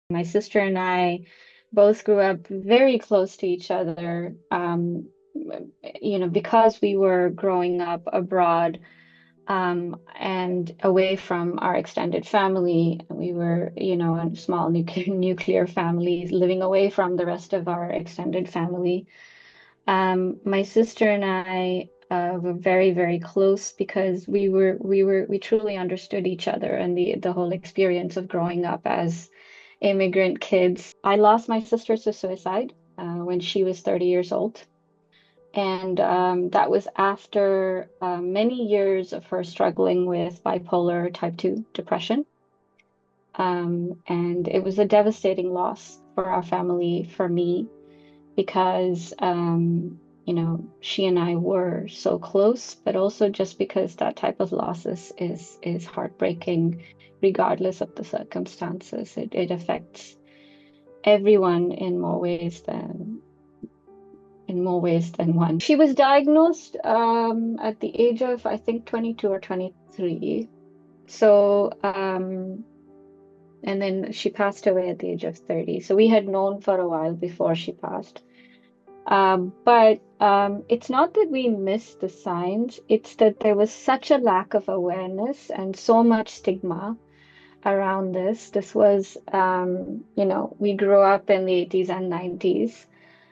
My sister and I both grew up very close to each other. Because we were growing up abroad, and away from our extended family. We were, a small nuclear family living away from the rest of our extended family. My sister and I were very, very close because we truly understood each other and the whole experience of growing up as immigrant kids. I lost my sister to suicide when she was 30 years old. And that was after many years of her struggling with bipolar type 2 depression. And it was a devastating loss for our family, for me, because, she and I were so close, but also just because that type of loss is heartbreaking, regardless of the circumstances. It affects everyone in more ways than one. She was diagnosed at the age of, I think, 22 or 23. So, and then she passed away at the age of 30. So we had known for a while before she passed. But it's not that we missed the signs, it's that there was such a lack of awareness and so much stigma around this. This was, we grew up in the 80s and 90s,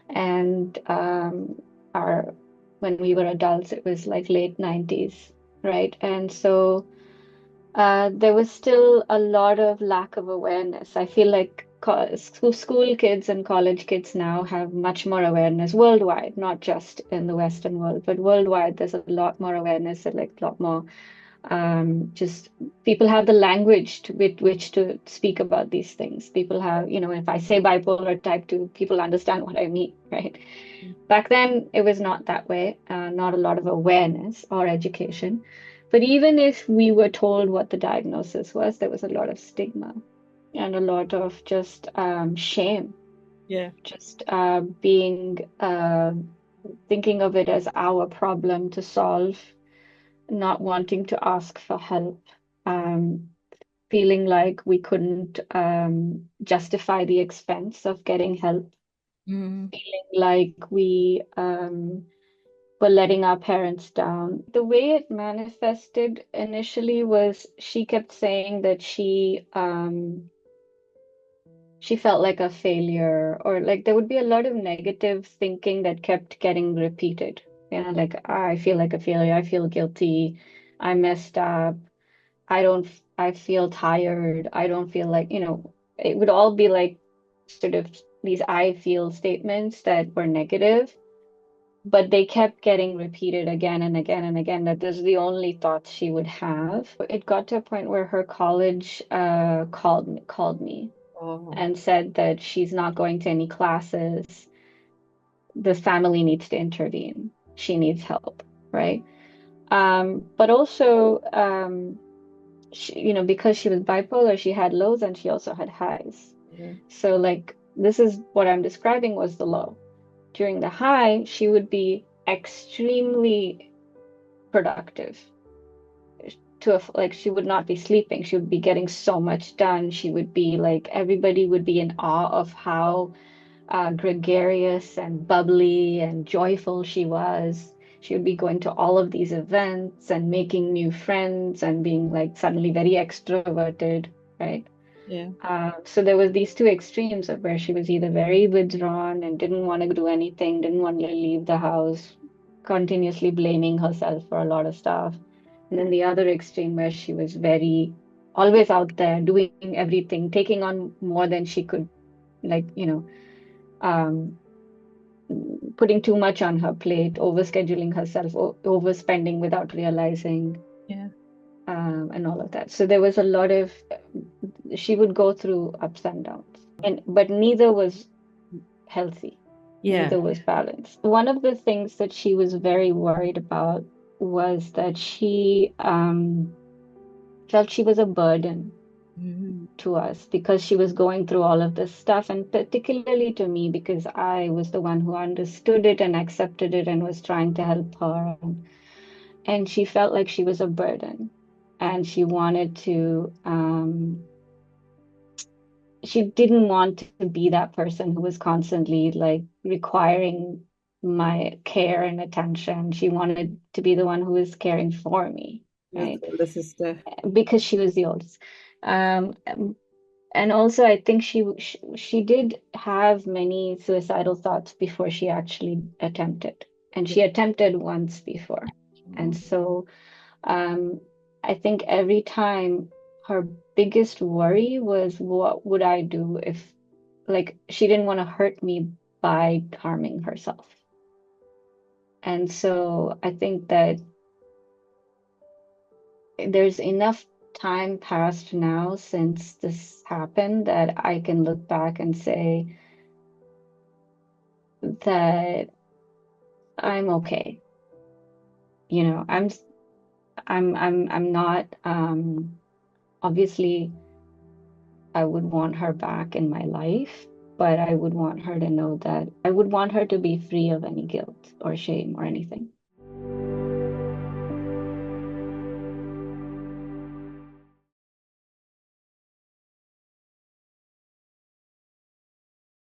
and our when we were adults, it was like late 90s, right? And so there was still a lot of lack of awareness. I feel like school kids and college kids now have much more awareness worldwide, not just in the Western world, but worldwide. There's a lot more awareness and like a lot more just people have the language with which to speak about these things. People have, if I say bipolar type 2, people understand what I mean, right? Back then, it was not that way, not a lot of awareness or education. But even if we were told what the diagnosis was, there was a lot of stigma and a lot of just shame, Yeah. just being thinking of it as our problem to solve, not wanting to ask for help, um, feeling like we couldn't justify the expense of getting help, Mm. feeling like we were letting our parents down. The way it manifested initially was she kept saying that she felt like a failure, or like there would be a lot of negative thinking that kept getting repeated. Like I feel like a failure, I feel guilty, I messed up, I don't, I feel tired, I don't feel like, it would all be like sort of these I feel statements that were negative, but they kept getting repeated again and again and again, that this is the only thoughts she would have. It got to a point where her college called me Oh. and said that she's not going to any classes. The family needs to intervene. She needs help, right? But also, because she was bipolar, she had lows and she also had highs. Yeah. So, like, this is what I'm describing was the low. During the high, she would be extremely productive. Like, she would not be sleeping. She would be getting so much done. She would be like, everybody would be in awe of how gregarious and bubbly and joyful she was. She would be going to all of these events and making new friends and being like suddenly very extroverted, right? Yeah. So there was these two extremes of where she was either very withdrawn and didn't want to do anything, didn't want to leave the house, continuously blaming herself for a lot of stuff. And then the other extreme where she was very always out there doing everything, taking on more than she could, like, um, putting too much on her plate, overscheduling herself, overspending without realizing, Yeah. and all of that. So there was a lot of, she would go through ups and downs, and but neither was healthy, Yeah. neither was balanced. One of the things that she was very worried about was that she felt she was a burden Mm. to us because she was going through all of this stuff, and particularly to me because I was the one who understood it and accepted it and was trying to help her. And she felt like she was a burden, and she wanted to she didn't want to be that person who was constantly like requiring my care and attention. She wanted to be the one who was caring for me, You're the right? older sister. Because she was the oldest. Um, and also, I think she did have many suicidal thoughts before she actually attempted, and Yeah. she attempted once before. And so, um, I think every time her biggest worry was, what would I do if, like, she didn't want to hurt me by harming herself. And so I think that there's enough time passed now since this happened that I can look back and say that I'm okay. You know, I'm not, obviously I would want her back in my life, but I would want her to know that I would want her to be free of any guilt or shame or anything.